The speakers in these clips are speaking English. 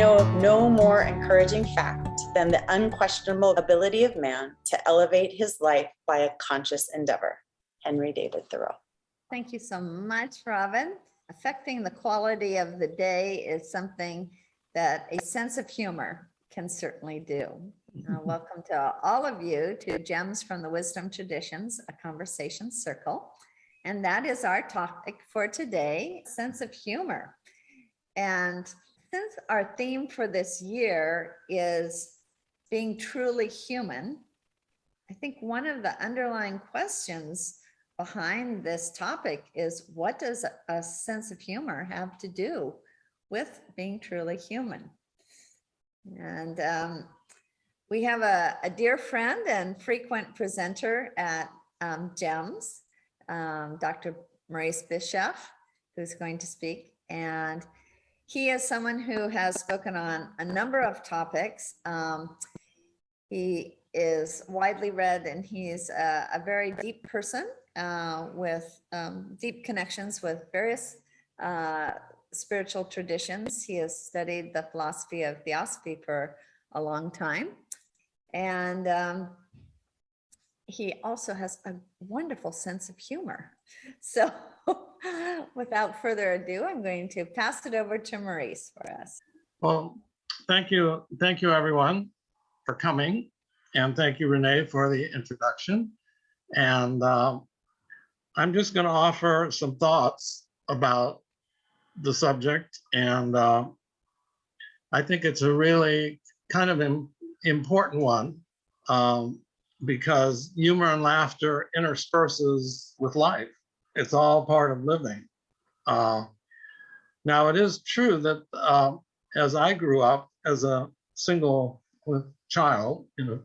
know of no more encouraging fact than the unquestionable ability of man to elevate his life by a conscious endeavor. Henry David Thoreau. Thank you so much, Robin. Affecting the quality of the day is something that a sense of humor can certainly do. Welcome to all of you to Gems from the Wisdom Traditions, a conversation circle. And that is our topic for today, sense of humor. And since our theme for this year is being truly human, I think one of the underlying questions behind this topic is, what does a sense of humor have to do with being truly human? And we have a dear friend and frequent presenter at GEMS, Dr. Maurice Bischoff, who's going to speak. And he is someone who has spoken on a number of topics. He is widely read, and he's a very deep person with deep connections with various spiritual traditions. He has studied the philosophy of theosophy for a long time. And he also has a wonderful sense of humor. So without further ado, I'm going to pass it over to Maurice for us. Well, thank you. Thank you, everyone, for coming. And thank you, Renee, for the introduction. And I'm just going to offer some thoughts about the subject. And I think it's a really kind of important one because humor and laughter intersperses with life. It's all part of living. Now, it is true that as I grew up as a single child in a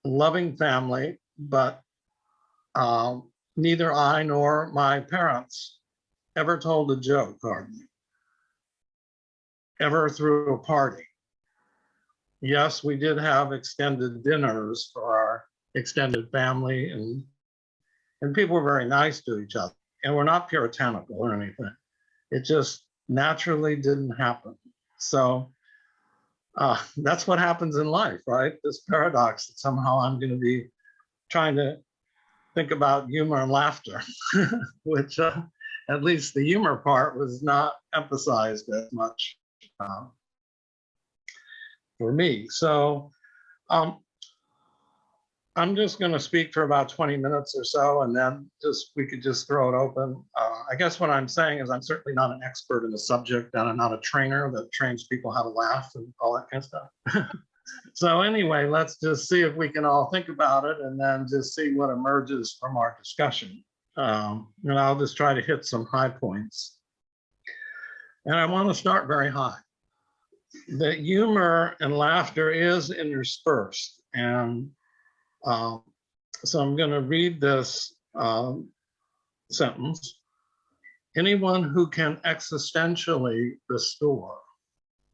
loving family, but neither I nor my parents ever told a joke, hardly, ever threw a party. Yes, we did have extended dinners for our extended family, and people were very nice to each other, and we're not puritanical or anything. It just naturally didn't happen. So that's what happens in life, right? This paradox that somehow I'm going to be trying to think about humor and laughter, which at least the humor part was not emphasized as much for me. So I'm just going to speak for about 20 minutes or so, and then we could just throw it open. I guess what I'm saying is I'm certainly not an expert in the subject, and I'm not a trainer that trains people how to laugh and all that kind of stuff. So anyway, let's just see if we can all think about it and then just see what emerges from our discussion. And I'll just try to hit some high points. And I want to start very high. The humor and laughter is interspersed. And so I'm going to read this sentence. Anyone who can existentially restore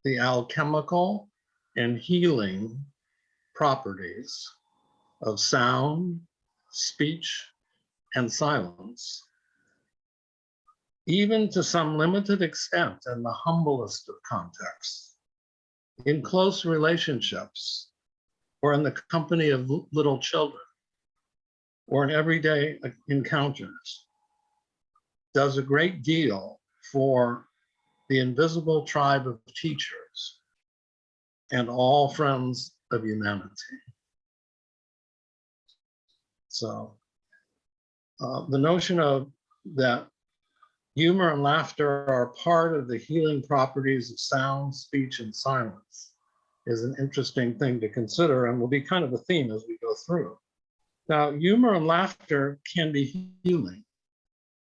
the alchemical and healing properties of sound, speech, and silence, even to some limited extent in the humblest of contexts, in close relationships, or in the company of little children, or in everyday encounters, does a great deal for the invisible tribe of teachers and all friends of humanity. So the notion of that humor and laughter are part of the healing properties of sound, speech, and silence is an interesting thing to consider, and will be kind of a theme as we go through. Now, humor and laughter can be healing,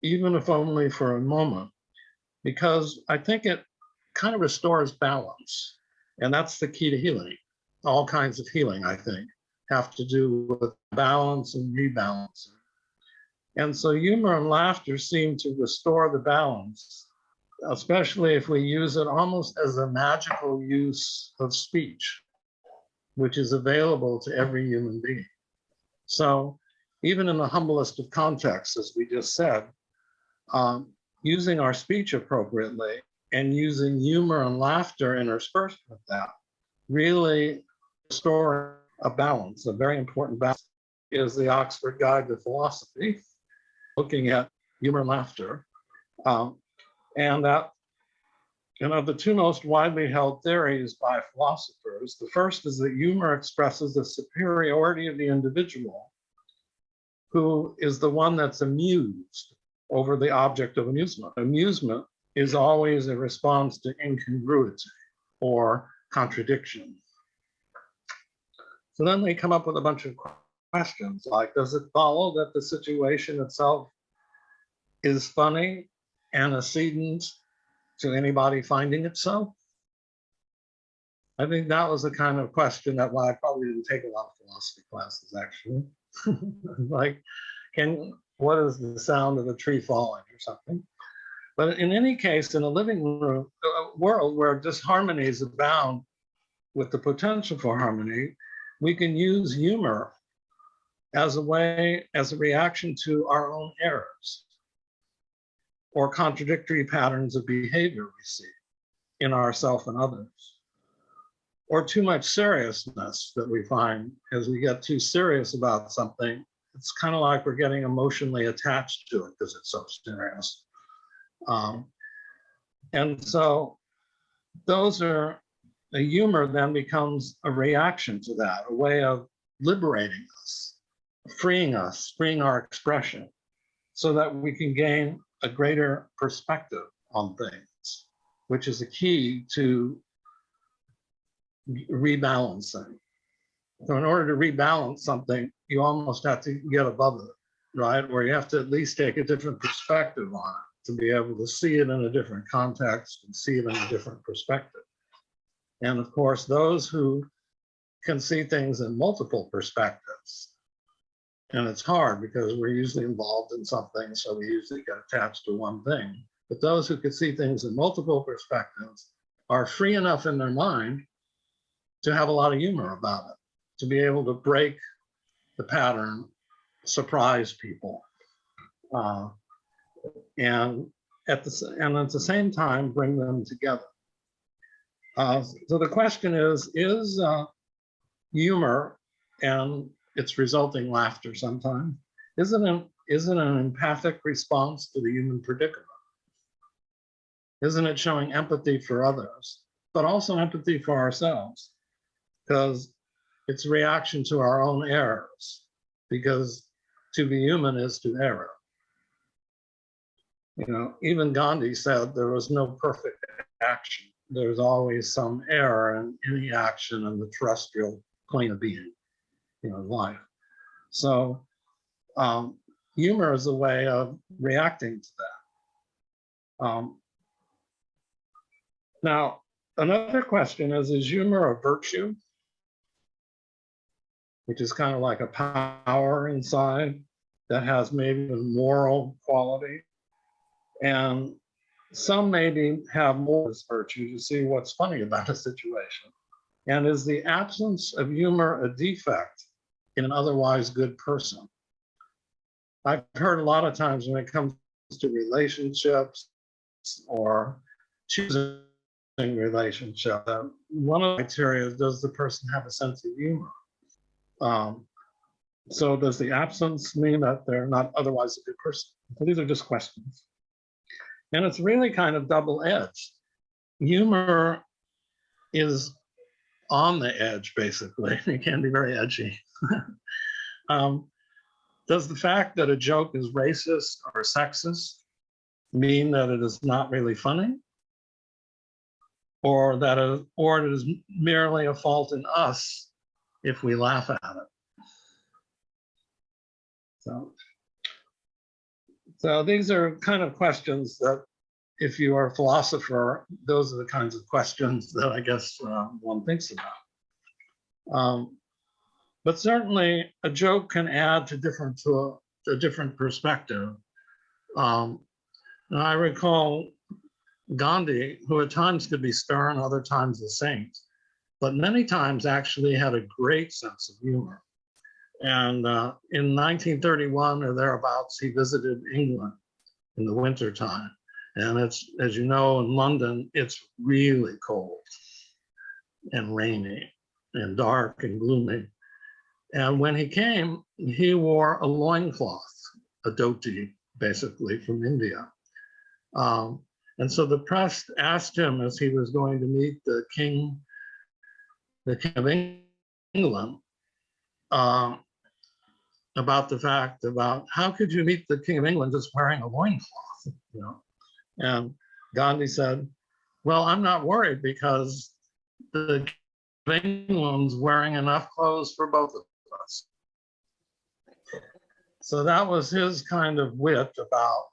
even if only for a moment, because I think it kind of restores balance. And that's the key to healing. All kinds of healing, I think, have to do with balance and rebalancing. And so humor and laughter seem to restore the balance, especially if we use it almost as a magical use of speech, which is available to every human being. So even in the humblest of contexts, as we just said, using our speech appropriately and using humor and laughter interspersed with that, really restoring a balance. A very important balance is the Oxford Guide to Philosophy, looking at humor and laughter. And that, the two most widely held theories by philosophers, the first is that humor expresses the superiority of the individual, who is the one that's amused over the object of amusement. Amusement is always a response to incongruity or contradiction. So then they come up with a bunch of questions like, does it follow that the situation itself is funny antecedent to anybody finding it so? I think that was the kind of question that, well, I probably didn't take a lot of philosophy classes, actually. Like, what is the sound of a tree falling or something? But in any case, in a living room, a world where disharmonies abound with the potential for harmony, we can use humor as a reaction to our own errors or contradictory patterns of behavior we see in ourselves and others, or too much seriousness that we find as we get too serious about something. It's kind of like we're getting emotionally attached to it because it's so serious. And so the humor then becomes a reaction to that, a way of liberating us, freeing our expression, so that we can gain a greater perspective on things, which is a key to rebalancing. So in order to rebalance something, you almost have to get above it, right? Where you have to at least take a different perspective on it to be able to see it in a different context and see it in a different perspective. And of course, those who can see things in multiple perspectives, and it's hard because we're usually involved in something, so we usually get attached to one thing. But those who can see things in multiple perspectives are free enough in their mind to have a lot of humor about it, to be able to break the pattern, surprise people, and at the same time bring them together. So the question is humor and its resulting laughter sometimes, is it an empathic response to the human predicament? Isn't it showing empathy for others, but also empathy for ourselves? Because it's a reaction to our own errors, because to be human is to err. Even Gandhi said there was no perfect action. There's always some error in any action in the terrestrial plane of being, life. So humor is a way of reacting to that. Now, another question is humor a virtue? Which is kind of like a power inside that has maybe a moral quality. And some maybe have more of this virtue to see what's funny about a situation. And is the absence of humor a defect in an otherwise good person? I've heard a lot of times when it comes to relationships or choosing relationship, that one of the criteria is, does the person have a sense of humor? So does the absence mean that they're not otherwise a good person? So these are just questions. And it's really kind of double-edged. Humor is on the edge, basically. It can be very edgy. Does the fact that a joke is racist or sexist mean that it is not really funny? Or it is merely a fault in us if we laugh at it? So these are kind of questions that, if you are a philosopher, those are the kinds of questions that I guess one thinks about. But certainly a joke can add to a different perspective. And I recall Gandhi, who at times could be stern, other times a saint, but many times actually had a great sense of humor. And in 1931 or thereabouts, he visited England in the wintertime. And it's, as you know, in London, it's really cold and rainy and dark and gloomy. And when he came, he wore a loincloth, a dhoti, basically, from India. And so the press asked him as he was going to meet the King of England, about the fact about how could you meet the King of England just wearing a loincloth, you know? And Gandhi said, well, I'm not worried because the King of England's wearing enough clothes for both of us. So that was his kind of wit about,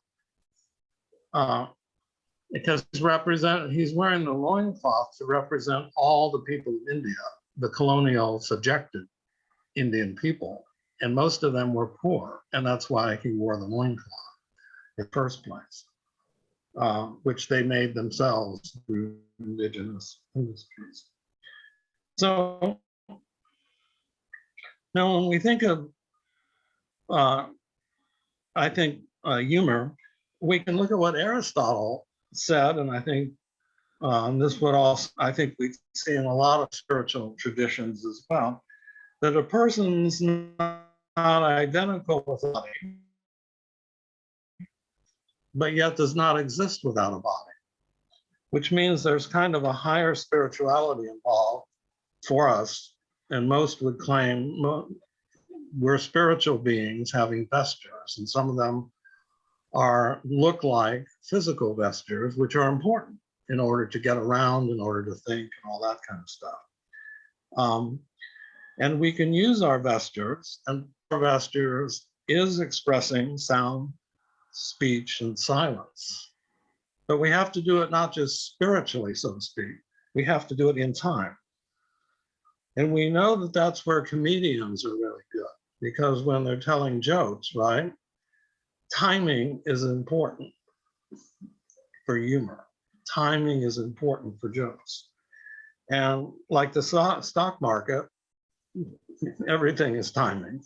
because he's wearing the loincloth to represent all the people of India, the colonial subjected Indian people. And most of them were poor. And that's why he wore the loincloth in the first place, which they made themselves through indigenous industries. So now when we think of, I think, humor, we can look at what Aristotle said, and I think this would also, I think we see in a lot of spiritual traditions as well, that a person's not identical with a body, but yet does not exist without a body, which means there's kind of a higher spirituality involved for us. And most would claim we're spiritual beings having vestures, and some of them look like physical vestures, which are important in order to get around, in order to think, and all that kind of stuff. And we can use our vestures, and our vestures is expressing sound, speech, and silence. But we have to do it not just spiritually, so to speak. We have to do it in time. And we know that that's where comedians are really good, because when they're telling jokes, right, timing is important for humor. Timing is important for jokes. And like the stock market, everything is timing.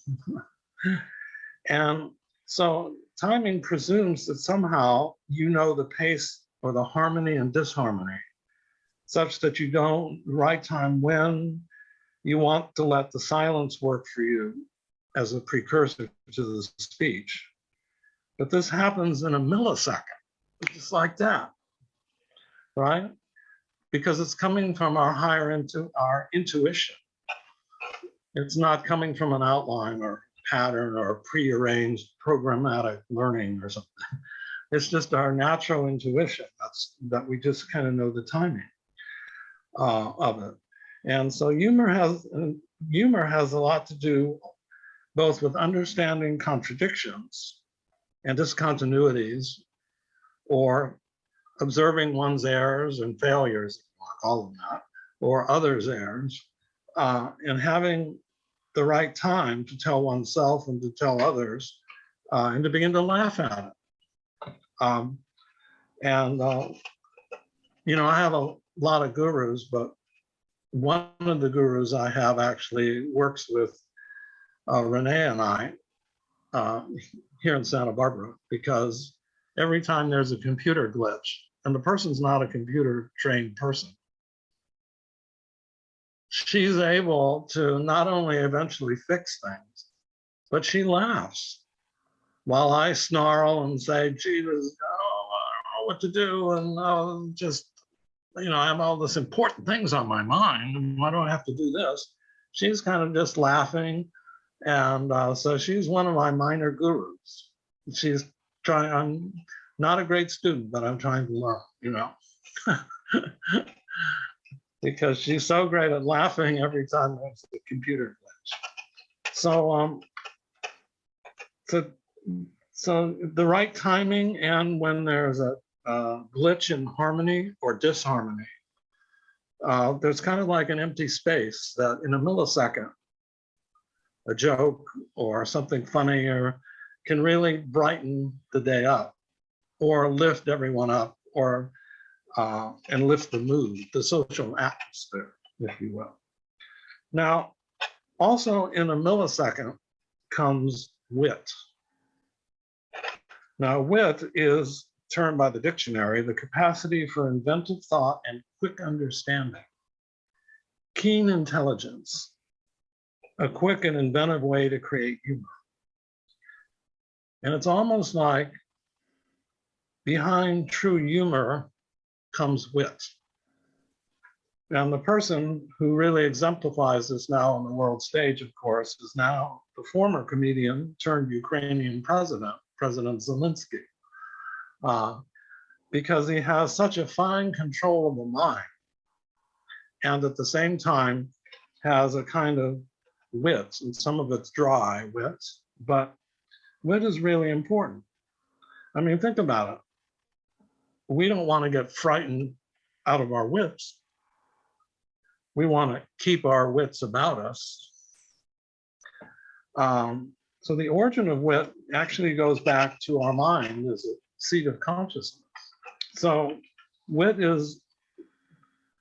And so timing presumes that somehow you know the pace or the harmony and disharmony, such that you don't right time when you want to let the silence work for you as a precursor to the speech. But this happens in a millisecond, just like that, right? Because it's coming from our our intuition. It's not coming from an outline or pattern or prearranged programmatic learning or something. It's just our natural intuition. That we just kind of know the timing of it. And so humor has a lot to do both with understanding contradictions and discontinuities, or observing one's errors and failures, all of that, or others' errors, and having the right time to tell oneself and to tell others, and to begin to laugh at it. You know, I have a lot of gurus, but one of the gurus I have actually works with Renee and I here in Santa Barbara, because every time there's a computer glitch, and the person's not a computer trained person, she's able to not only eventually fix things, but she laughs while I snarl and say, Jesus, I don't know what to do. And just, you know, I have all this important things on my mind. And why do I have to do this? She's kind of just laughing. And so she's one of my minor gurus. She's trying, I'm not a great student, but I'm trying to learn, you know. Because she's so great at laughing every time there's a computer glitch. So the right timing, and when there's a glitch in harmony or disharmony, there's kind of like an empty space that in a millisecond, a joke or something funny can really brighten the day up, or lift everyone up, or and lift the mood, the social atmosphere, if you will. Now, also in a millisecond comes wit. Now, wit is term by the dictionary, the capacity for inventive thought and quick understanding, keen intelligence, a quick and inventive way to create humor. And it's almost like behind true humor comes wit. And the person who really exemplifies this now on the world stage, of course, is now the former comedian turned Ukrainian president, President Zelensky, because he has such a fine, controllable mind, and at the same time has a kind of wit, and some of it's dry wit, but wit is really important. I mean, think about it. We don't want to get frightened out of our wits. We want to keep our wits about us. So the origin of wit actually goes back to our mind as a seat of consciousness. So wit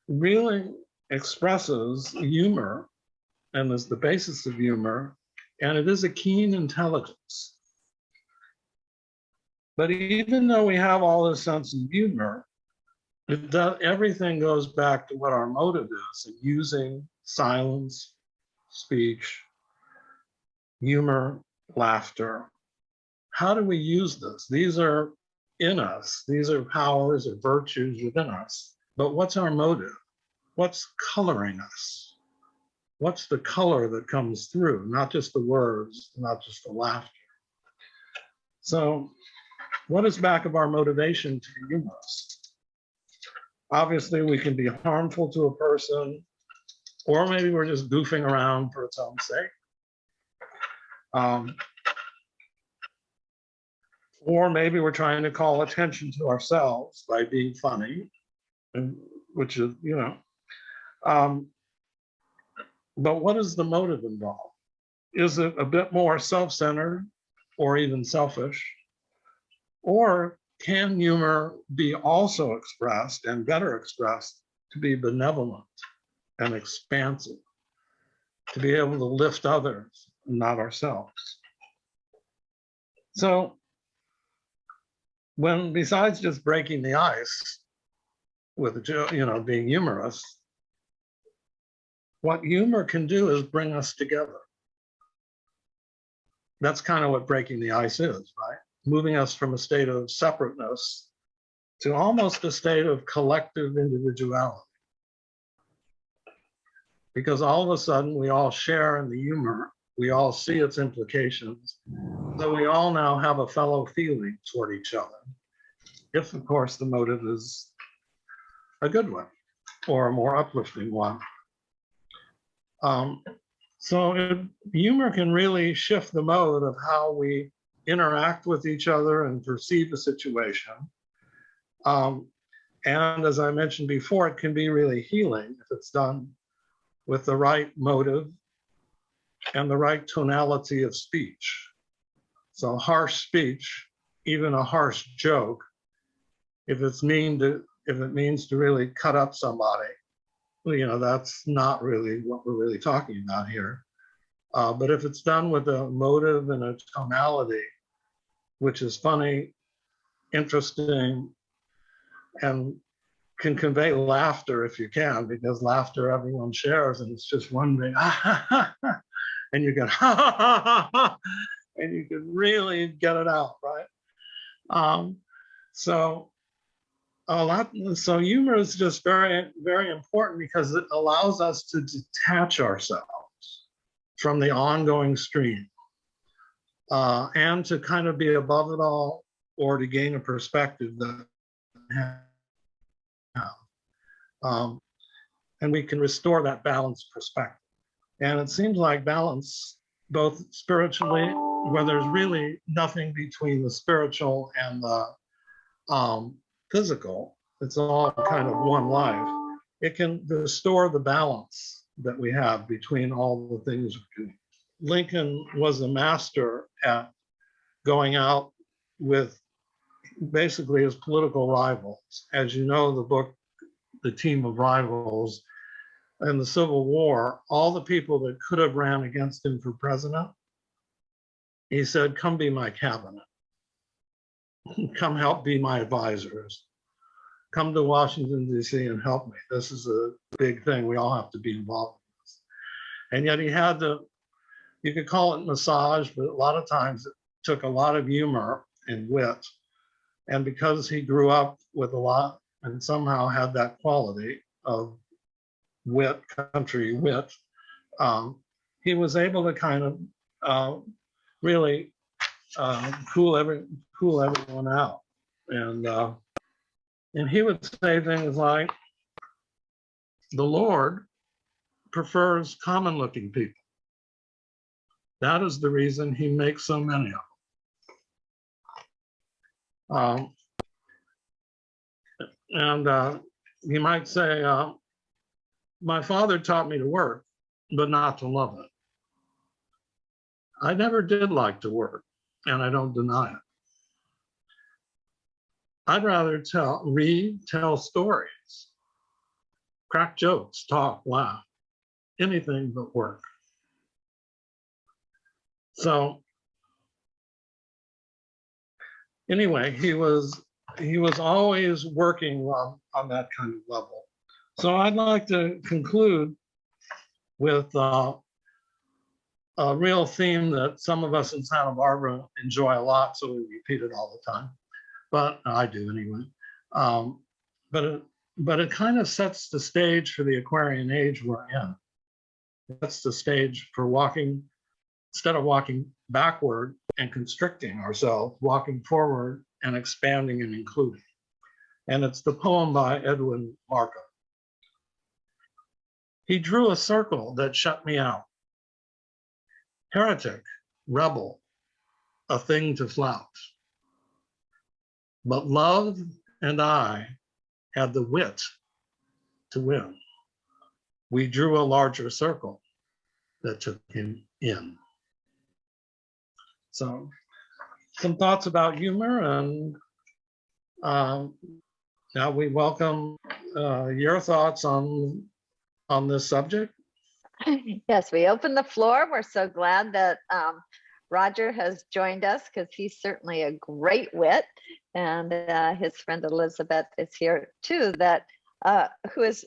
really expresses humor and is the basis of humor, and it is a keen intelligence. But even though we have all this sense of humor, everything goes back to what our motive is in using silence, speech, humor, laughter. How do we use this? These are in us. These are powers or virtues within us. But what's our motive? What's coloring us? What's the color that comes through? Not just the words, not just the laughter. So what is back of our motivation to be humorous? Obviously, we can be harmful to a person, or maybe we're just goofing around for its own sake. Or maybe we're trying to call attention to ourselves by being funny, which is, but what is the motive involved? Is it a bit more self-centered or even selfish? Or can humor be also expressed and better expressed to be benevolent and expansive, to be able to lift others, not ourselves? So when, besides just breaking the ice with, being humorous, what humor can do is bring us together. That's kind of what breaking the ice is, right? Moving us from a state of separateness to almost a state of collective individuality. Because all of a sudden we all share in the humor, we all see its implications, so we all now have a fellow feeling toward each other. If, of course, the motive is a good one or a more uplifting one. Humor can really shift the mode of how we interact with each other and perceive the situation. And as I mentioned before, it can be really healing if it's done with the right motive and the right tonality of speech. So harsh speech, even a harsh joke, if it means to really cut up somebody, that's not really what we're really talking about here. But if it's done with a motive and a tonality, which is funny, interesting, and can convey laughter if you can, because laughter everyone shares, and it's just one big and you can and you can really get it out, right? So humor is just very, very important because it allows us to detach ourselves from the ongoing stream and to kind of be above it all, or to gain a perspective that we have. And we can restore that balanced perspective. And it seems like balance, both spiritually, where there's really nothing between the spiritual and the physical, it's all kind of one life. It can restore the balance that we have between all the things we're doing. Lincoln was a master at going out with basically his political rivals. As you know, the book, The Team of Rivals, in the Civil War, all the people that could have ran against him for president, he said, "Come be my cabinet." come help be my advisors. Come to Washington, D.C. and help me. This is a big thing. We all have to be involved in this. And yet he had you could call it massage, but a lot of times it took a lot of humor and wit. And because he grew up with a lot and somehow had that quality of wit, country wit, he was able to kind of really cool everyone out. And he would say things like, the Lord prefers common looking people. That is the reason he makes so many of them. You might say, my father taught me to work, but not to love it. I never did like to work, and I don't deny it. I'd rather read, tell stories, crack jokes, talk, laugh, anything but work. So anyway, he was always working on that kind of level. So I'd like to conclude with a real theme that some of us in Santa Barbara enjoy a lot, so we repeat it all the time. But I do anyway. But it kind of sets the stage for the Aquarian age we're in. That's the stage for walking, instead of walking backward and constricting ourselves, walking forward and expanding and including. And it's the poem by Edwin Markham. He drew a circle that shut me out. Heretic, rebel, a thing to flout. But love and I had the wit to win. We drew a larger circle that took him in. So some thoughts about humor, and now we welcome your thoughts on this subject. Yes, we open the floor. We're so glad that Roger has joined us, because he's certainly a great wit, and his friend Elizabeth is here too, that who is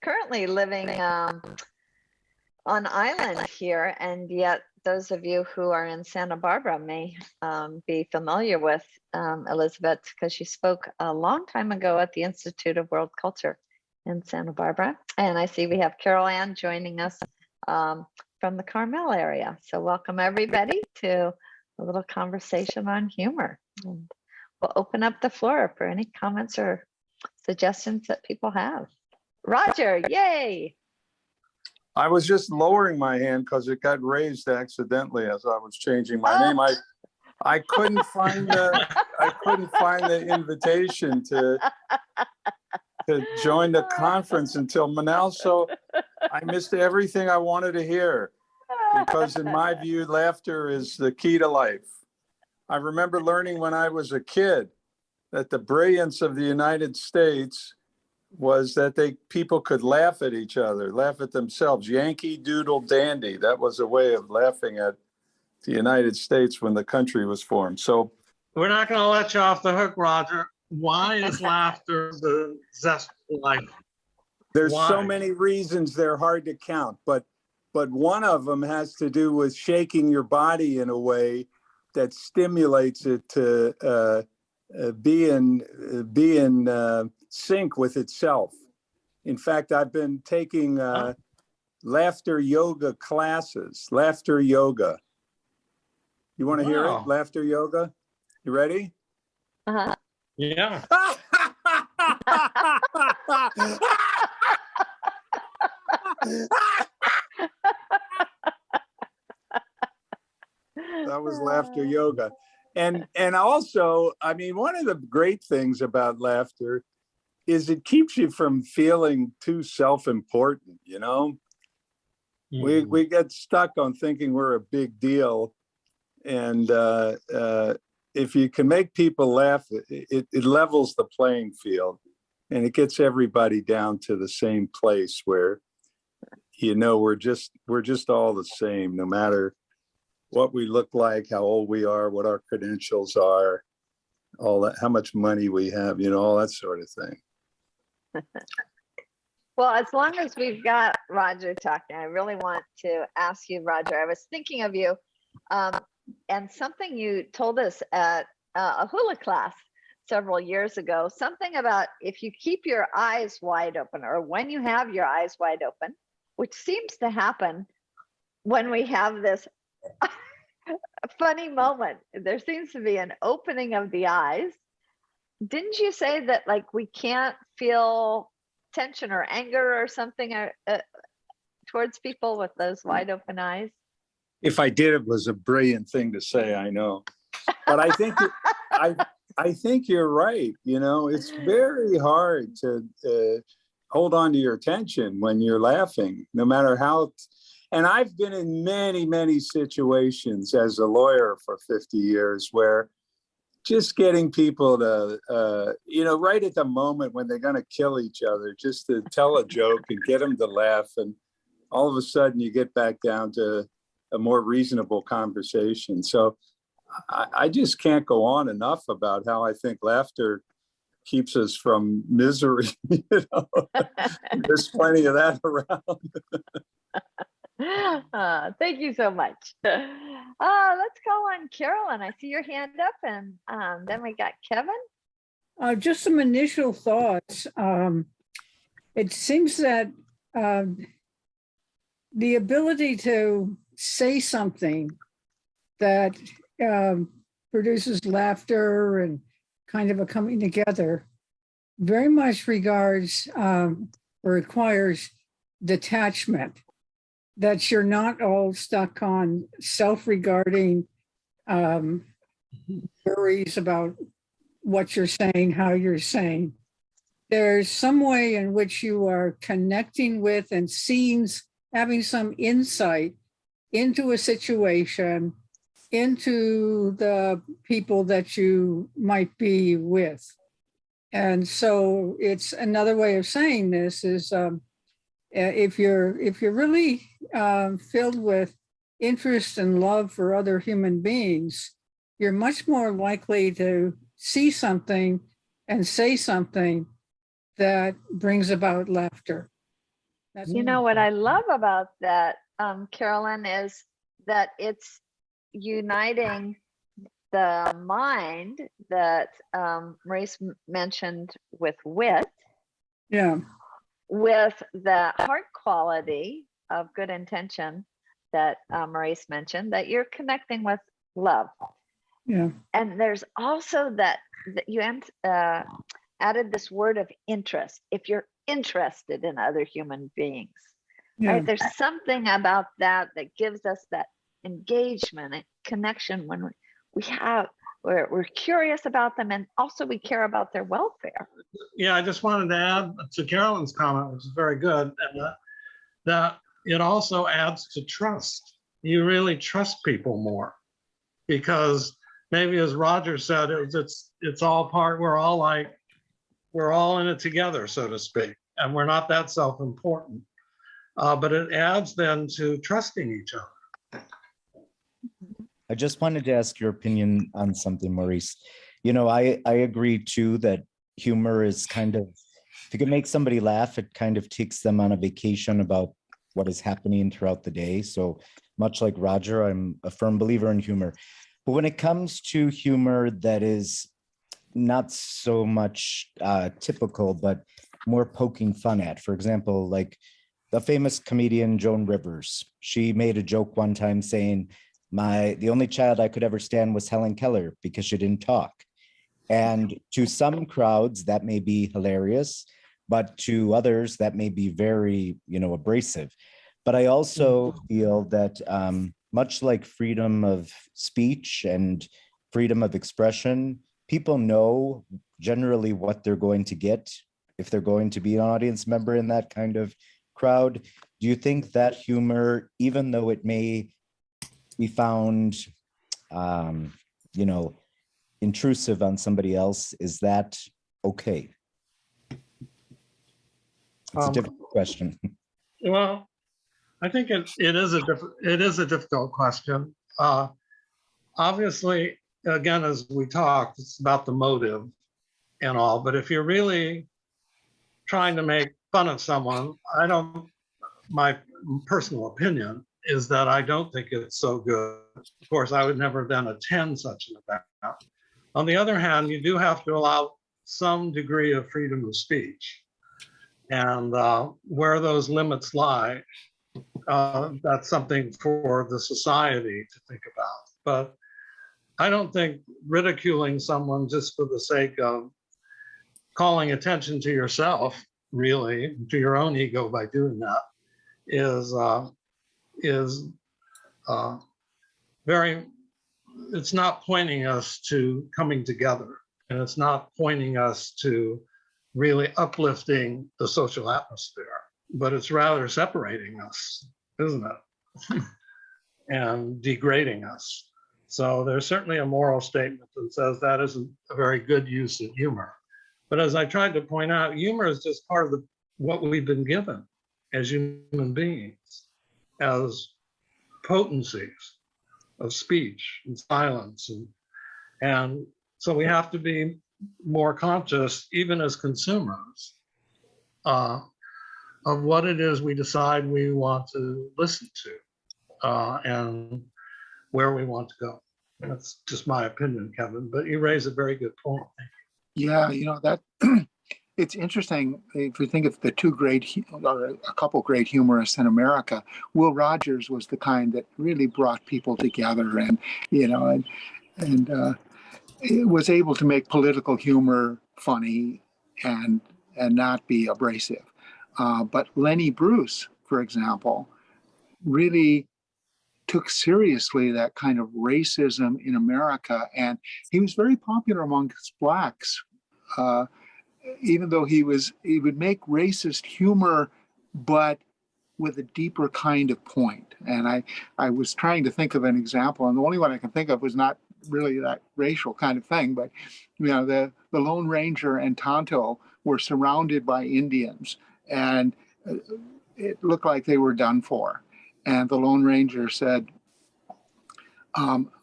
currently living on island here, and yet those of you who are in Santa Barbara may be familiar with Elizabeth, because she spoke a long time ago at the Institute of World Culture in Santa Barbara. And I see we have Carol Ann joining us from the Carmel area. So welcome everybody to a little conversation on humor. And we'll open up the floor for any comments or suggestions that people have. Roger, yay! I was just lowering my hand because it got raised accidentally as I was changing my name. I couldn't find the invitation to join the conference until now, so I missed everything I wanted to hear, because in my view, laughter is the key to life. I remember learning when I was a kid that the brilliance of the United States was that people could laugh at each other, laugh at themselves. Yankee Doodle Dandy. That was a way of laughing at the United States when the country was formed. So We're not going to let you off the hook, Roger. Why is laughter the zest of life? there's Why? so many reasons they're hard to count, but one of them has to do with shaking your body in a way that stimulates it to be in sync with itself. In fact, I've been taking laughter yoga classes. Laughter yoga. You want to hear it? Wow. Laughter yoga. You ready? Uh-huh. Yeah. That was laughter yoga. And also, I mean, one of the great things about laughter is it keeps you from feeling too self-important, you know? We get stuck on thinking we're a big deal. And if you can make people laugh, it levels the playing field, and it gets everybody down to the same place where, you know, we're just all the same, no matter what we look like, how old we are, what our credentials are. all that, how much money we have, all that sort of thing. Well, as long as we've got Roger talking, I really want to ask you, Roger, I was thinking of you and something you told us at a hula class several years ago, something about if you keep your eyes wide open, or when you have your eyes wide open, which seems to happen when we have this funny moment, there seems to be an opening of the eyes. Didn't you say that like we can't feel tension or anger or something towards people with those wide open eyes? If I did, it was a brilliant thing to say, I know. But I think I think you're right. It's very hard to hold on to your attention when you're laughing, no matter how. And I've been in many, many situations as a lawyer for 50 years where just getting people to, right at the moment when they're going to kill each other, just to tell a joke and get them to laugh. And all of a sudden you get back down to a more reasonable conversation. So I just can't go on enough about how I think laughter keeps us from misery. There's plenty of that around. Thank you so much. Let's call on Carolyn. I see your hand up, and then we got Kevin. Just some initial thoughts. It seems that the ability to say something that produces laughter and kind of a coming together very much regards or requires detachment, that you're not all stuck on self-regarding worries about what you're saying, how you're saying. There's some way in which you are connecting with and seeing, having some insight into a situation, into the people that you might be with. And so it's another way of saying this is if you're really filled with interest and love for other human beings, you're much more likely to see something and say something that brings about laughter. What I love about that, Carolyn, is that it's uniting the mind that Maurice mentioned with wit, with the heart quality of good intention that Maurice mentioned, that you're connecting with love. Yeah. And there's also that you added this word of interest. If you're interested in other human beings, right? There's something about that gives us that engagement and connection when we're curious about them, and also we care about their welfare. Yeah, I just wanted to add to Carolyn's comment, which is very good, and that it also adds to trust. You really trust people more because maybe, as Roger said, it's all part. We're all in it together, so to speak, and we're not that self-important. But it adds then to trusting each other. I just wanted to ask your opinion on something, Maurice. I agree too that humor is kind of, if you can make somebody laugh, it kind of takes them on a vacation about what is happening throughout the day. So much like Roger, I'm a firm believer in humor. But when it comes to humor that is not so much typical, but more poking fun at, for example, like the famous comedian Joan Rivers, she made a joke one time saying, the only child I could ever stand was Helen Keller because she didn't talk. And to some crowds that may be hilarious, but to others that may be very, abrasive. But I also feel that much like freedom of speech and freedom of expression, people know generally what they're going to get if they're going to be an audience member in that kind of crowd. Do you think that humor, even though it may be found, intrusive on somebody else, is that okay? It's a difficult question. Well, I think it is a difficult question. Obviously, again, as we talked, it's about the motive and all. But if you're really trying to make fun of someone, my personal opinion is that I don't think it's so good. Of course, I would never then attend such an event. On the other hand, you do have to allow some degree of freedom of speech. And where those limits lie, that's something for the society to think about. But I don't think ridiculing someone just for the sake of calling attention to yourself, really, to your own ego by doing that, is very, it's not pointing us to coming together, and it's not pointing us to really uplifting the social atmosphere, but it's rather separating us, isn't it? And degrading us. So there's certainly a moral statement that says that isn't a very good use of humor. But as I tried to point out, humor is just part of what we've been given as human beings, as potencies of speech and silence. And so we have to be more conscious, even as consumers, of what it is we decide we want to listen to, and where we want to go. That's just my opinion, Kevin, but you raise a very good point. Yeah, that it's interesting if you think of the two great, or a couple great humorists in America. Will Rogers was the kind that really brought people together, and it was able to make political humor funny and not be abrasive. But Lenny Bruce, for example, really took seriously that kind of racism in America, and he was very popular amongst blacks. Even though he would make racist humor, but with a deeper kind of point. And I was trying to think of an example, and the only one I can think of was not really that racial kind of thing, but the Lone Ranger and Tonto were surrounded by Indians, and it looked like they were done for. And the Lone Ranger said,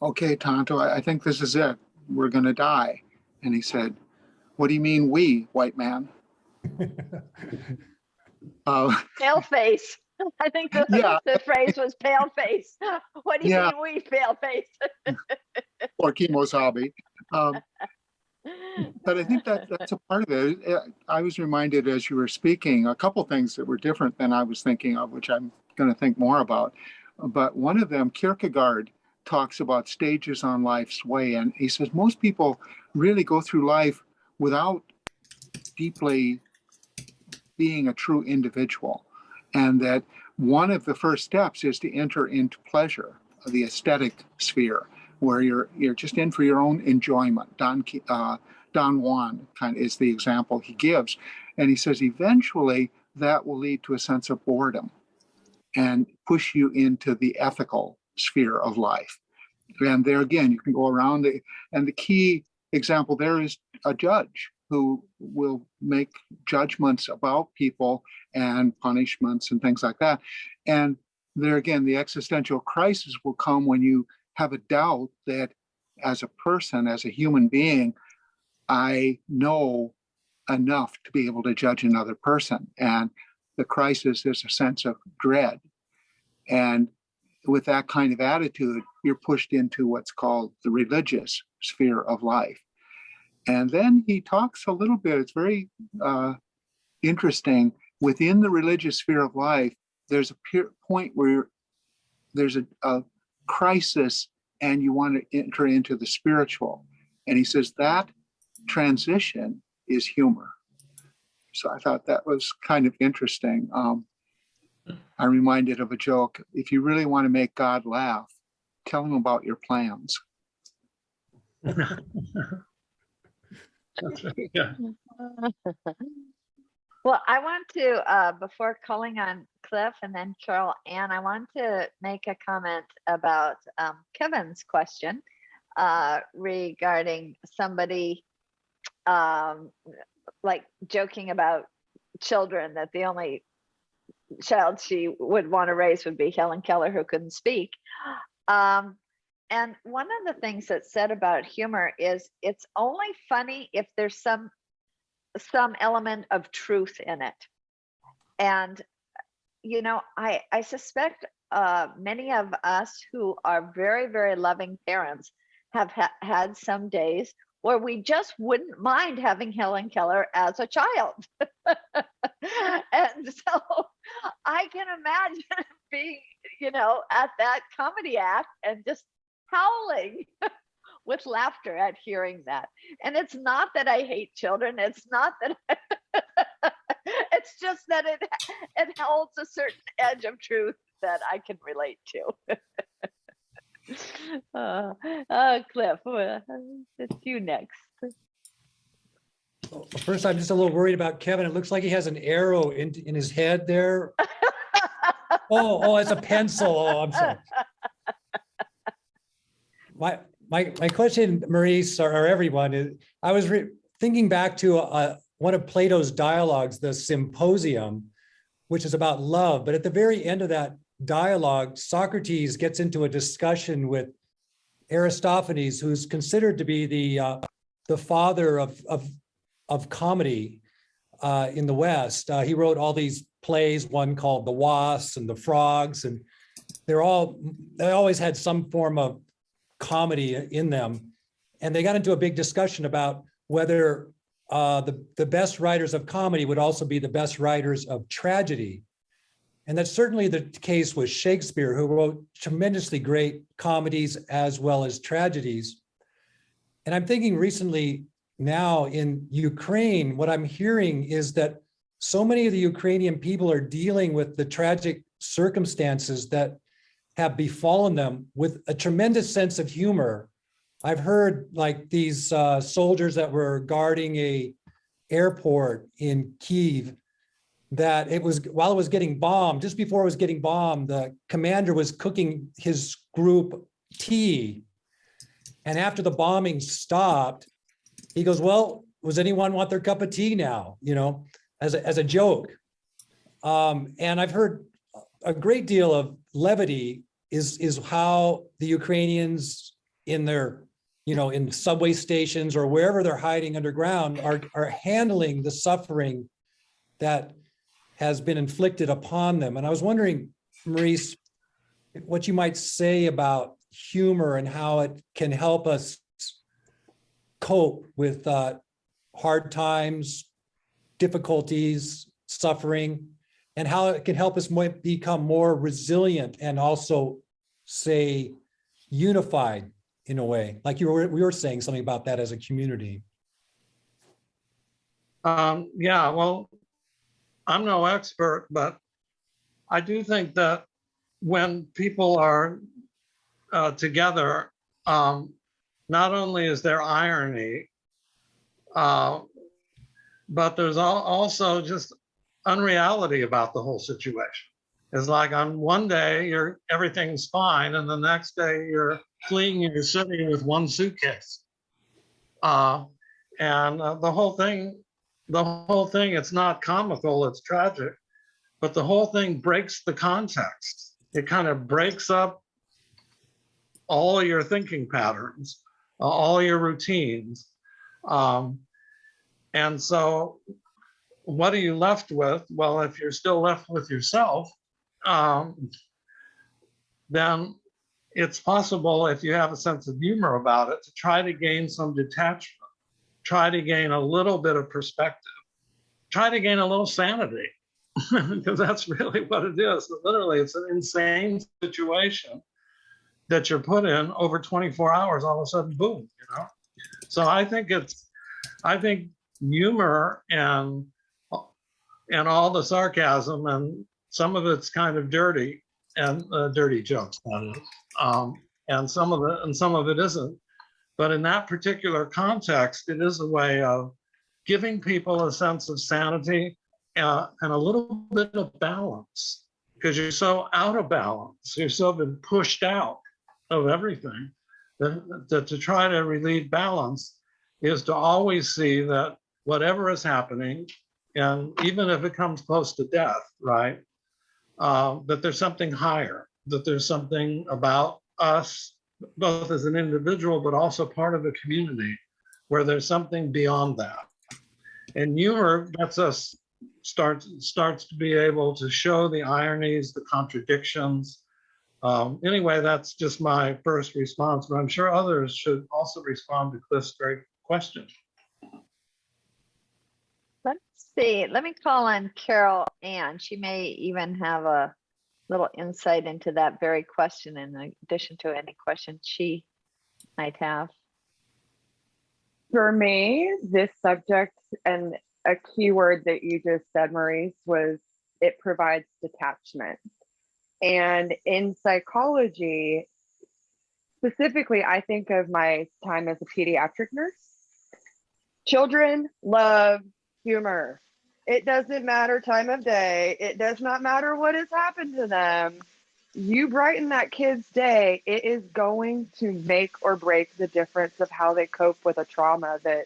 okay, Tonto, I think this is it. We're going to die. And he said, what do you mean we, white man? Pale face. I think the phrase was pale face. What do you mean we, pale face? Or Kimosabi. But I think that's a part of it. I was reminded as you were speaking, a couple things that were different than I was thinking of, which I'm going to think more about. But one of them, Kierkegaard, talks about stages on life's way. And he says most people really go through life without deeply being a true individual. And that one of the first steps is to enter into pleasure, the aesthetic sphere, where you're just in for your own enjoyment. Don Juan kind of is the example he gives. And he says eventually that will lead to a sense of boredom and push you into the ethical sphere of life. And there again, you can go around and the key example there is a judge who will make judgments about people and punishments and things like that. And there again, the existential crisis will come when you have a doubt that as a person, as a human being, I know enough to be able to judge another person. And the crisis is a sense of dread. And with that kind of attitude, you're pushed into what's called the religious sphere of life. And then he talks a little bit, it's very interesting, within the religious sphere of life, there's a point where there's a crisis and you want to enter into the spiritual. And he says that transition is humor. So I thought that was kind of interesting. I'm reminded of a joke. If you really want to make God laugh, tell him about your plans. Yeah. Well, I want to, before calling on Cliff and then Cheryl Ann, I want to make a comment about Kevin's question regarding somebody like joking about children, that the only child she would want to raise would be Helen Keller, who couldn't speak. And one of the things that's said about humor is it's only funny if there's some element of truth in it. And you know, I suspect many of us who are very, very loving parents have had some days where we just wouldn't mind having Helen Keller as a child. And so I can imagine being, you know, at that comedy act and just howling with laughter at hearing that. And it's not that I hate children. It's not that it's just that it holds a certain edge of truth that I can relate to. Cliff, it's you next. First, I'm just a little worried about Kevin. It looks like he has an arrow in his head there. Oh, it's a pencil. Oh, I'm sorry. My question, Maurice, or everyone, is I was thinking back to one of Plato's dialogues, the Symposium, which is about love. But at the very end of that dialogue, Socrates gets into a discussion with Aristophanes, who's considered to be the father of comedy in the West. He wrote all these plays, one called The Wasps and the Frogs, and they always had some form of comedy in them. And they got into a big discussion about whether the best writers of comedy would also be the best writers of tragedy. And that's certainly the case with Shakespeare, who wrote tremendously great comedies as well as tragedies. And I'm thinking recently now in Ukraine, what I'm hearing is that so many of the Ukrainian people are dealing with the tragic circumstances that have befallen them with a tremendous sense of humor. I've heard like these soldiers that were guarding a airport in Kyiv, that it was while it was getting bombed, just before it was getting bombed, the commander was cooking his group tea. And after the bombing stopped, he goes, well, does anyone want their cup of tea now? You know, as a joke. And I've heard a great deal of levity is how the Ukrainians in their, you know, in subway stations or wherever they're hiding underground are handling the suffering that has been inflicted upon them. And I was wondering, Maurice, what you might say about humor and how it can help us cope with hard times, difficulties, suffering, and how it can help us become more resilient and also, say, unified in a way. Like we were saying something about that as a community. Yeah, well, I'm no expert, but I do think that when people are together, not only is there irony, but there's also just unreality about the whole situation. It's like on one day everything's fine, and the next day you're fleeing your city with one suitcase. And the whole thing, it's not comical, it's tragic, but the whole thing breaks the context. It kind of breaks up all your thinking patterns, all your routines. And so what are you left with? Well, if you're still left with yourself, then it's possible, if you have a sense of humor about it, to try to gain some detachment, try to gain a little bit of perspective, try to gain a little sanity, because that's really what it is. Literally, it's an insane situation that you're put in over 24 hours, all of a sudden, boom, you know? So I think humor and all the sarcasm, and some of it's kind of dirty, and dirty jokes, that is, and some of it isn't. But in that particular context, it is a way of giving people a sense of sanity and a little bit of balance, because you're so out of balance, you're so been pushed out of everything, that to try to relieve balance is to always see that whatever is happening, and even if it comes close to death, right, that there's something higher, that there's something about us both as an individual, but also part of a community where there's something beyond that. And humor lets us starts to be able to show the ironies, the contradictions. Anyway, that's just my first response, but I'm sure others should also respond to Cliff's great question. Let's see. Let me call on Carol Ann. She may even have a little insight into that very question in addition to any questions she might have. For me, this subject, and a key word that you just said, Maurice, was it provides detachment. And in psychology, specifically, I think of my time as a pediatric nurse. Children love humor. It doesn't matter time of day. It does not matter what has happened to them. You brighten that kid's day, it is going to make or break the difference of how they cope with a trauma that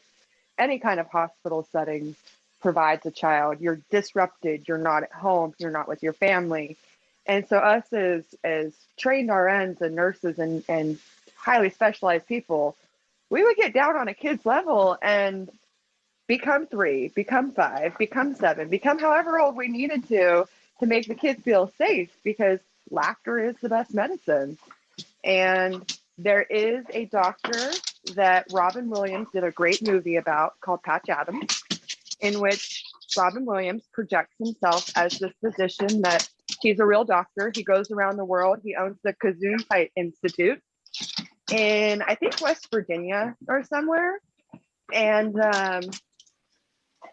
any kind of hospital setting provides a child. You're disrupted, you're not at home, you're not with your family. And so us as trained RNs and nurses and highly specialized people, we would get down on a kid's level and become 3, become 5, become 7, become however old we needed to make the kids feel safe, because laughter is the best medicine. And there is a doctor that Robin Williams did a great movie about called Patch Adams, in which Robin Williams projects himself as this physician that he's a real doctor. He goes around the world. He owns the Gesundheit Institute in, I think, West Virginia or somewhere. And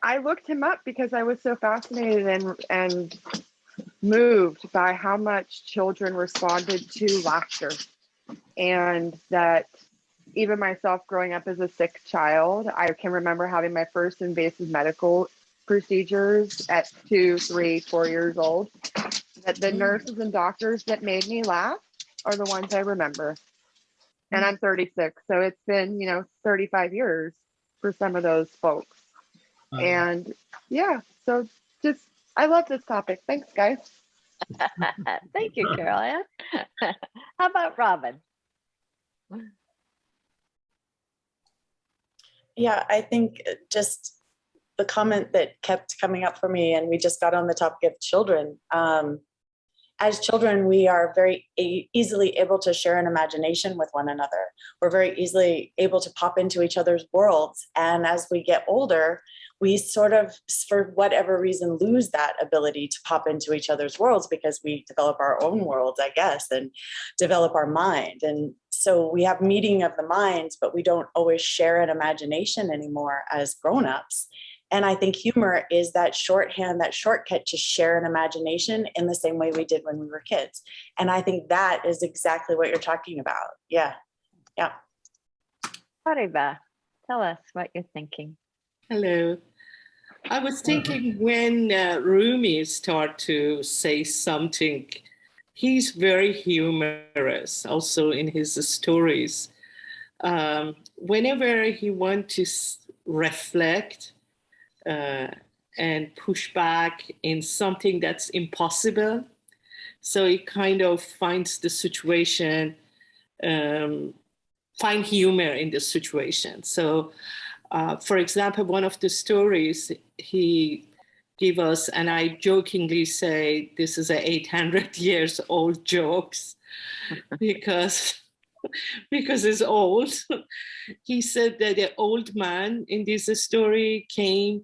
I looked him up because I was so fascinated and moved by how much children responded to laughter. And that even myself growing up as a sick child, I can remember having my first invasive medical procedures at 2, 3, 4 years old. That the nurses and doctors that made me laugh are the ones I remember. And I'm 36, so it's been, 35 years for some of those folks. And yeah, so just, I love this topic. Thanks, guys. Thank you, Carol Ann. How about Robin? Yeah, I think just the comment that kept coming up for me, and we just got on the topic of children. As children, we are very easily able to share an imagination with one another. We're very easily able to pop into each other's worlds. And as we get older, we sort of, for whatever reason, lose that ability to pop into each other's worlds because we develop our own worlds, I guess, and develop our mind. And so we have meeting of the minds, but we don't always share an imagination anymore as grownups. And I think humor is that shorthand, that shortcut to share an imagination in the same way we did when we were kids. And I think that is exactly what you're talking about. Yeah. Yeah. Pariba, tell us what you're thinking. Hello. I was thinking when Rumi start to say something, he's very humorous also in his stories. Whenever he wants to reflect and push back in something that's impossible, so he kind of finds the situation, find humor in the situation. So for example, one of the stories he gave us, and I jokingly say this is a 800 years old jokes because it's old. He said that the old man in this story came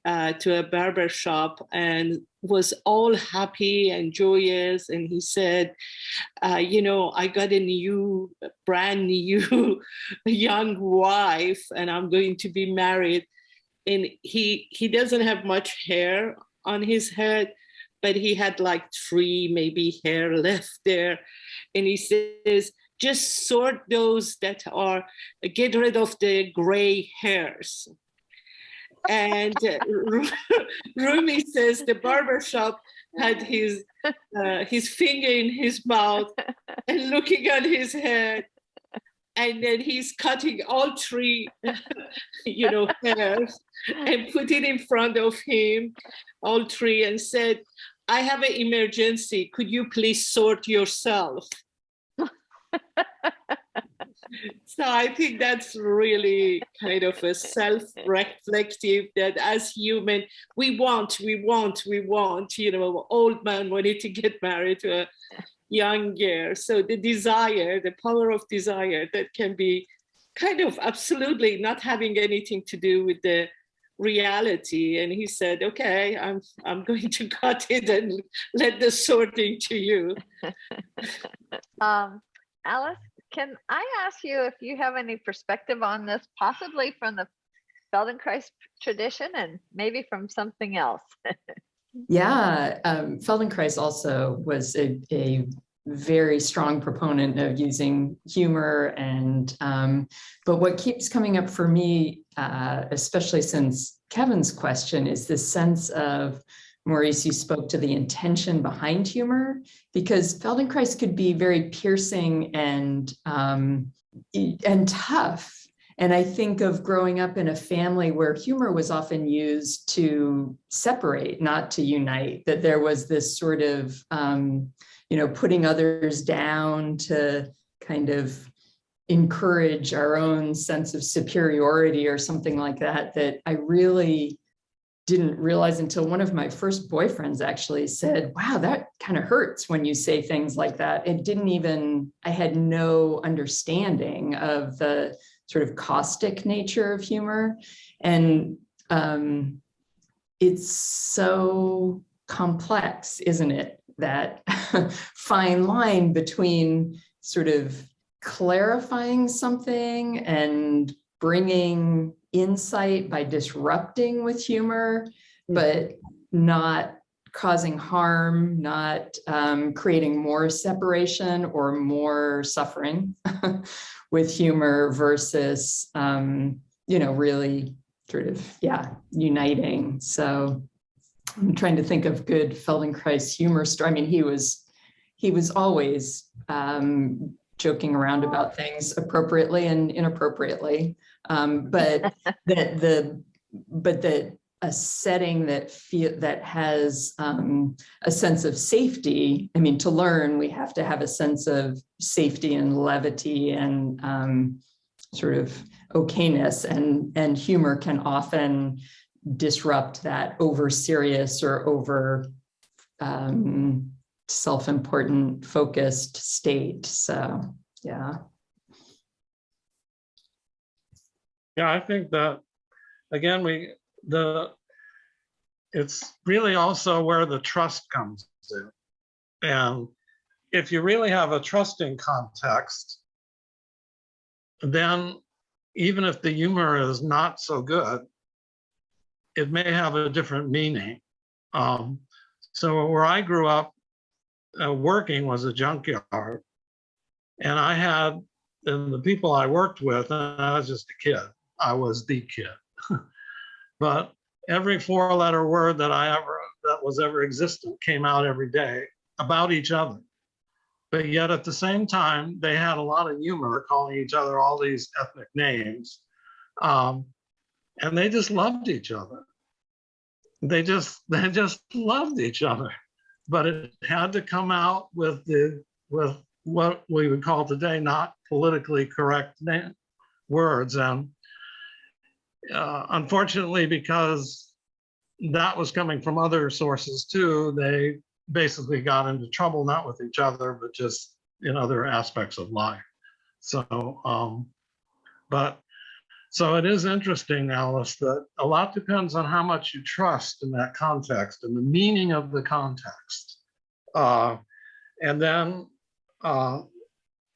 to a barber shop and was all happy and joyous. And he said, I got a brand new young wife and I'm going to be married. And he doesn't have much hair on his head, but he had like 3 maybe hair left there. And he says, just sort those that are, get rid of the gray hairs. And Rumi says the barbershop had his finger in his mouth and looking at his head. And then he's cutting all 3, hairs and put it in front of him, all 3, and said, I have an emergency. Could you please sort yourself? So I think that's really kind of a self-reflective, that as human, we want, old man wanted to get married to a young girl. So the desire, the power of desire, that can be kind of absolutely not having anything to do with the reality. And he said, okay, I'm going to cut it and let the sorting to you. Alice, can I ask you if you have any perspective on this, possibly from the Feldenkrais tradition and maybe from something else? Yeah, Feldenkrais also was a very strong proponent of using humor, and but what keeps coming up for me, especially since Kevin's question, is this sense of, Maurice, you spoke to the intention behind humor, because Feldenkrais could be very piercing and tough. And I think of growing up in a family where humor was often used to separate, not to unite, that there was this sort of, putting others down to kind of encourage our own sense of superiority or something like that, that I really didn't realize until one of my first boyfriends actually said, wow, that kind of hurts when you say things like that. I had no understanding of the sort of caustic nature of humor. And it's so complex, isn't it? That fine line between sort of clarifying something and bringing insight by disrupting with humor, but not causing harm, not creating more separation or more suffering with humor versus, really sort of, uniting. So I'm trying to think of good Feldenkrais humor story. I mean, he was always joking around about things appropriately and inappropriately, but that a setting that has a sense of safety. I mean, to learn, we have to have a sense of safety and levity and sort of okayness, and humor can often disrupt that over serious or over self-important focused state. So yeah. Yeah, I think that again, it's really also where the trust comes in. And if you really have a trusting context, then even if the humor is not so good, it may have a different meaning. So where I grew up working was a junkyard, and the people I worked with, and I was just a kid. I was the kid. But every four-letter word that was ever existent came out every day about each other. But yet at the same time, they had a lot of humor, calling each other all these ethnic names. And they just loved each other. They just loved each other. But it had to come out with what we would call today not politically correct words. And unfortunately, because that was coming from other sources too, they basically got into trouble, not with each other, but just in other aspects of life. So, so it is interesting, Alice, that a lot depends on how much you trust in that context and the meaning of the context. And then,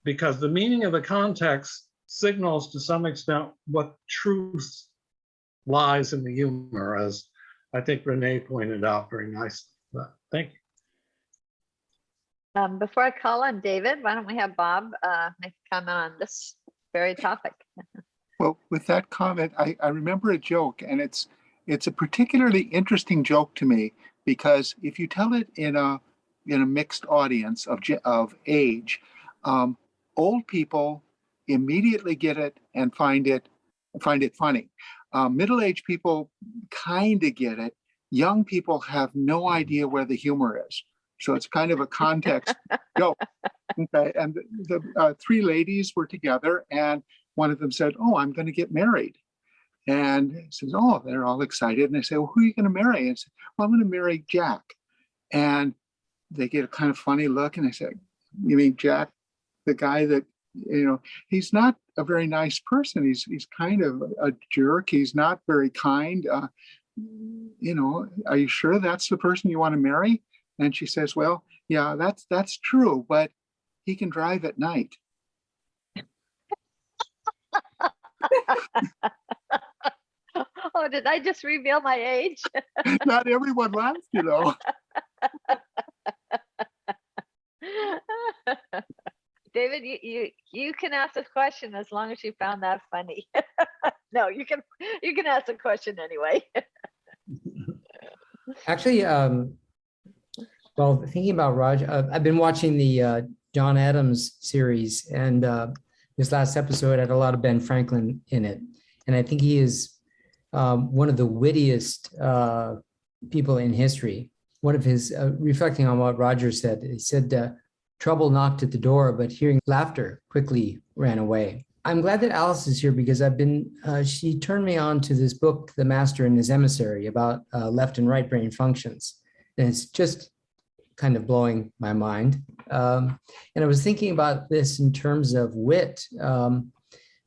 because the meaning of the context signals to some extent what truth lies in the humor, as I think Renee pointed out very nicely. Thank you. Before I call on David, why don't we have Bob make a comment on this very topic? Well, with that comment, I remember a joke, and it's a particularly interesting joke to me, because if you tell it in a mixed audience of age, old people immediately get it and find it funny. Middle-aged people kind of get it. Young people have no idea where the humor is. So it's kind of a context joke. Okay, and the three ladies were together, and one of them said, "Oh, I'm going to get married." And he says, "Oh," they're all excited. And I say, "Well, who are you going to marry?" And I said, "Well, I'm going to marry Jack." And they get a kind of funny look. And I said, "You mean Jack, the guy that, he's not a very nice person. He's kind of a jerk. He's not very kind. Are you sure that's the person you want to marry?" And she says, "Well, yeah, that's true, but he can drive at night." Oh, did I just reveal my age? Not everyone laughed, David, you can ask a question as long as you found that funny. No, you can ask a question anyway. Actually, well, thinking about Raj, I've been watching the John Adams series, and this last episode had a lot of Ben Franklin in it, and I think he is one of the wittiest people in history. One of his, reflecting on what Roger said, he said, "Trouble knocked at the door, but hearing laughter quickly ran away." I'm glad that Alice is here because she turned me on to this book, The Master and His Emissary, about left and right brain functions. And it's just kind of blowing my mind. And I was thinking about this in terms of wit,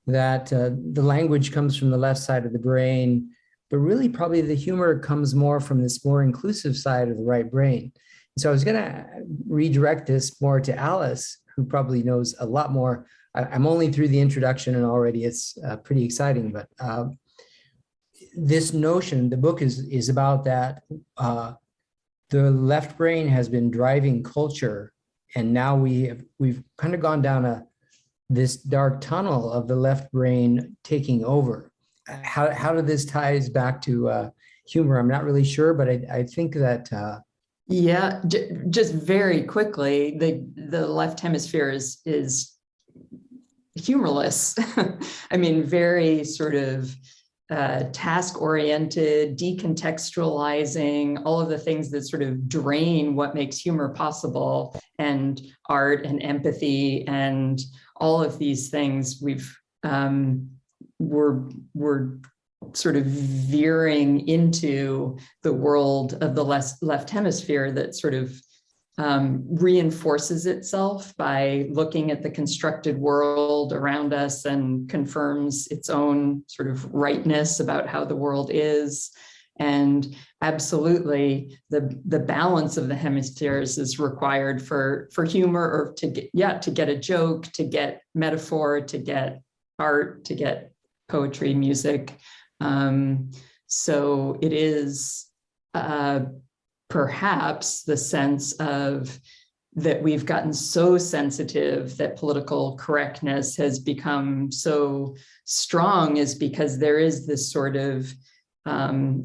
that the language comes from the left side of the brain, but really probably the humor comes more from this more inclusive side of the right brain. So I was going to redirect this more to Alice, who probably knows a lot more. I'm only through the introduction and already it's pretty exciting, but this notion, the book is about that. The left brain has been driving culture, and now we've kind of gone down this dark tunnel of the left brain taking over. How do this ties back to humor? I'm not really sure, but I think that Yeah, just very quickly, the left hemisphere is humorless. I mean, very sort of task-oriented, decontextualizing, all of the things that sort of drain what makes humor possible, and art and empathy and all of these things. We're sort of veering into the world of the left hemisphere that sort of reinforces itself by looking at the constructed world around us and confirms its own sort of rightness about how the world is. And absolutely, the balance of the hemispheres is required for humor, or to get a joke, to get metaphor, to get art, to get poetry, music. So it is perhaps the sense of that we've gotten so sensitive that political correctness has become so strong is because there is this sort of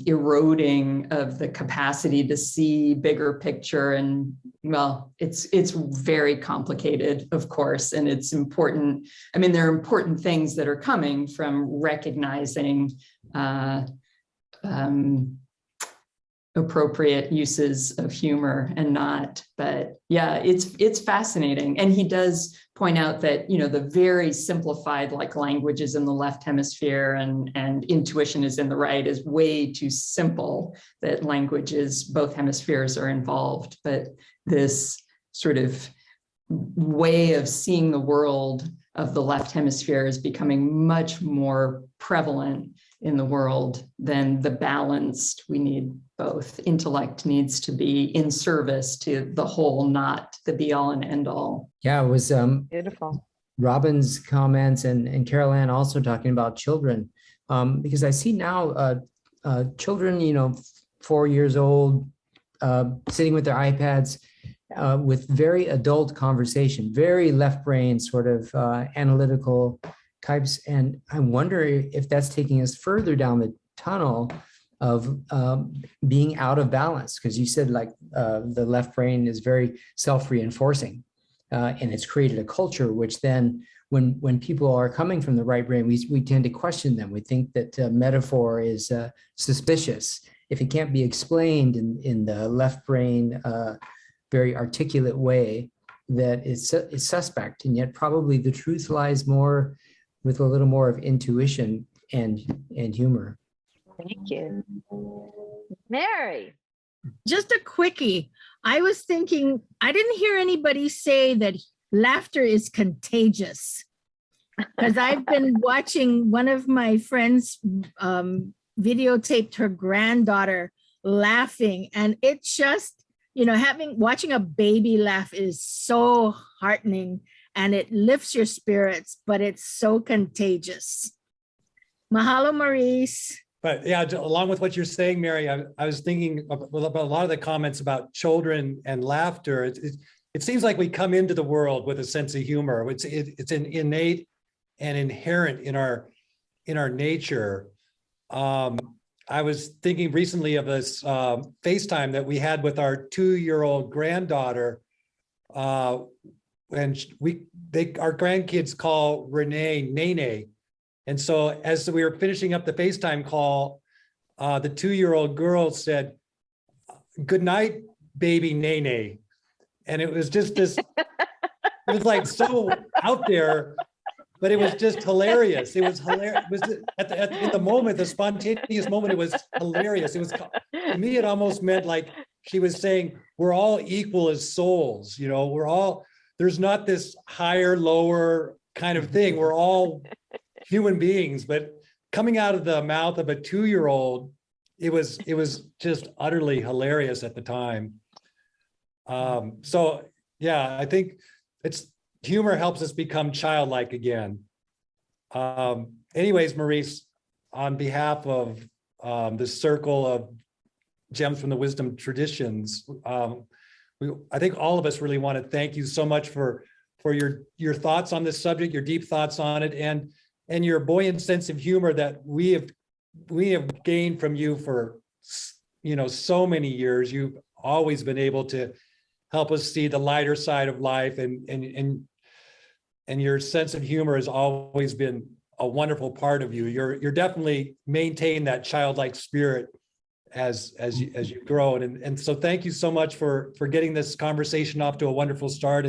eroding of the capacity to see bigger picture. And well, it's very complicated, of course, and it's important. I mean, there are important things that are coming from recognizing appropriate uses of humor and not, but yeah, it's fascinating. And he does point out that, the very simplified like language is in the left hemisphere and intuition is in the right is way too simple, that language is, both hemispheres are involved. But this sort of way of seeing the world of the left hemisphere is becoming much more prevalent in the world than the balanced. We need both. Intellect needs to be in service to the whole, not the be all and end all. Yeah, it was Beautiful. Robin's comments and Carol Ann also talking about children, because I see now children, 4 years old, sitting with their iPads with very adult conversation, very left brain sort of analytical types. And I wonder if that's taking us further down the tunnel of being out of balance, because you said like the left brain is very self-reinforcing, and it's created a culture which then when people are coming from the right brain, we tend to question them. We think that metaphor is suspicious if it can't be explained in the left brain very articulate way. that is suspect, and yet probably the truth lies more with a little more of intuition and humor. Thank you. Mary. Just a quickie. I was thinking, I didn't hear anybody say that laughter is contagious. Because I've been watching one of my friends videotaped her granddaughter laughing, and it just, watching a baby laugh is so heartening and it lifts your spirits, but it's so contagious. Mahalo, Maurice. But yeah, along with what you're saying, Mary, I was thinking about a lot of the comments about children and laughter. It seems like we come into the world with a sense of humor. It's an innate and inherent in our nature. I was thinking recently of this FaceTime that we had with our 2-year-old granddaughter, and our grandkids call Renee Nene. And so as we were finishing up the FaceTime call, the 2-year-old girl said, "Good night, baby Nene." And it was just this, it was like so out there, but it was just hilarious. It was hilarious. It was in the moment, the spontaneous moment, it was hilarious. It was, to me, it almost meant like she was saying, we're all equal as souls. We're all, there's not this higher, lower kind of thing. We're all human beings, but coming out of the mouth of a 2-year-old, it was just utterly hilarious at the time. So yeah, I think humor helps us become childlike again. Anyways, Maurice, on behalf of the circle of Gems from the Wisdom Traditions, I think all of us really want to thank you so much for your thoughts on this subject, your deep thoughts on it, and your buoyant sense of humor that we have gained from you for so many years. You've always been able to help us see the lighter side of life, and your sense of humor has always been a wonderful part of you. You're definitely maintained that childlike spirit as you grow, and so thank you so much for getting this conversation off to a wonderful start,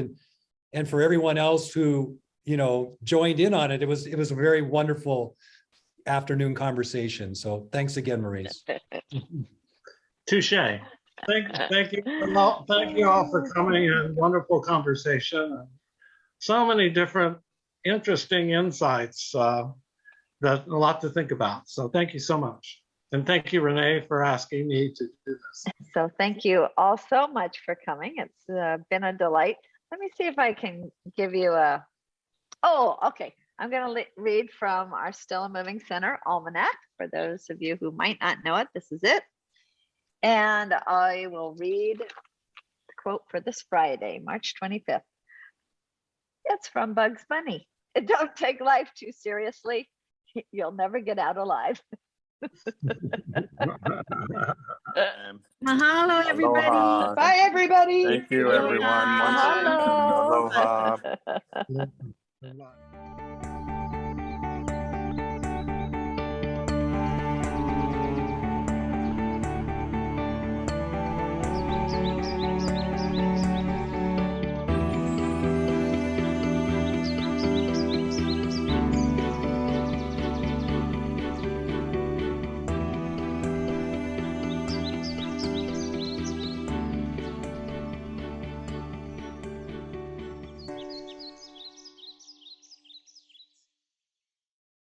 and for everyone else who joined in on it. It was a very wonderful afternoon conversation. So thanks again, Maurice. Touche. Thank you all for coming, and wonderful conversation. So many different interesting insights, that a lot to think about. So thank you so much. And thank you, Renee, for asking me to do this. So thank you all so much for coming. It's been a delight. Let me see if I can give you okay. I'm going to read from our Still and Moving Center Almanac. For those of you who might not know it, this is it. And I will read the quote for this Friday, March 25th. It's from Bugs Bunny. Don't take life too seriously. You'll never get out alive. Mahalo, everybody. Aloha. Bye, everybody. Thank you, everyone. Once again, Mahalo. aloha. Aloha.